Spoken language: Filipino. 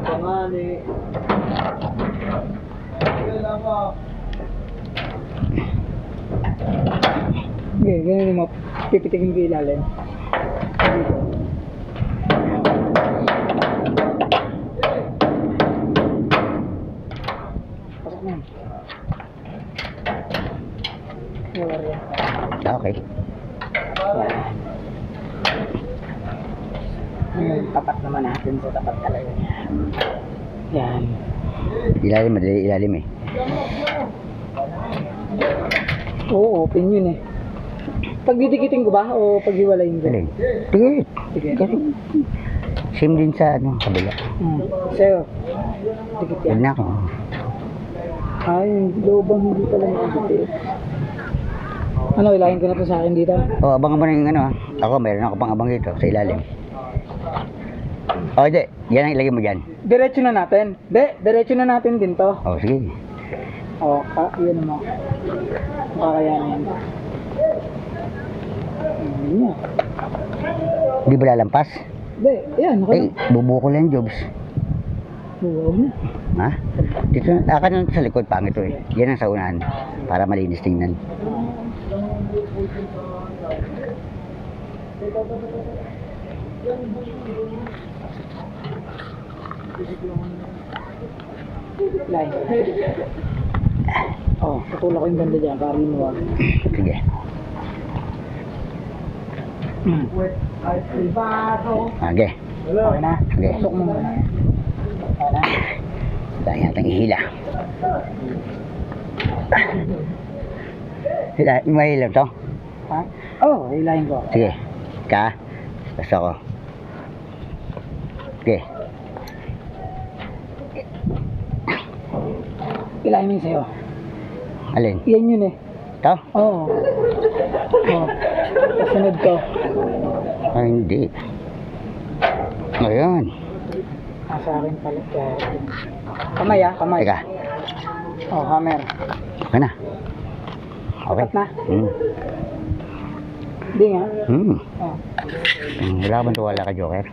Tangali. Okay, ganun mo. Pipitikin ko ilalim. Pasok na. Wala rin. Okay. Tapat naman natin sa tapat talaga. Yan. Ilalim, madali ilalim eh. Oo, open yun eh. Pagdidikitin ko ba o paghiwalayin ko? Galing. Tigit. Sige. Same din sa ano, kabila. Sa'yo. Dikit Huwag yan. na ako. Ay, lobang hindi pala nakadikit. Ano, ilahin ko na to sa akin dito. Oh, abangan mo na yung ano. Ako, mayroon ako pang abang dito sa ilalim. Oh, hindi. Yan ang ilagay mo dyan. Diretso na natin. Diretso na natin din to. Oh, sige. Oo, yun mo. Kakayanin. Yan. Di ba lalampas? Hindi, yan. Ay, bubuko lang jobs. Huwag na. Ha? Dito, akan sa likod, pangit to eh. Yan ang sa unahan. Para malinis tingnan. Line. Oh, tutulak ko yung banda dyan para limuwag. Sige. Okay. Okay na? Okay. Pasok mo muna. Okay na? Dahil natin ihila. Hila, mahilap to? Ha? Oh, hilahin ko. Sige. Ka. Basta ko. Okay. Hilahin mo yung sa'yo. Alin? Yan yun eh. To? Oo. Oh. Kasunod ko. Ay, hindi. Ngayon. Sa akin pala. Kamay ah, kamay. Teka. Oh, hammer. Okay na. Okay. Tapat na? Hmm. Hindi nga. Hmm. Oh. Wala bang tuwala ka, Joker?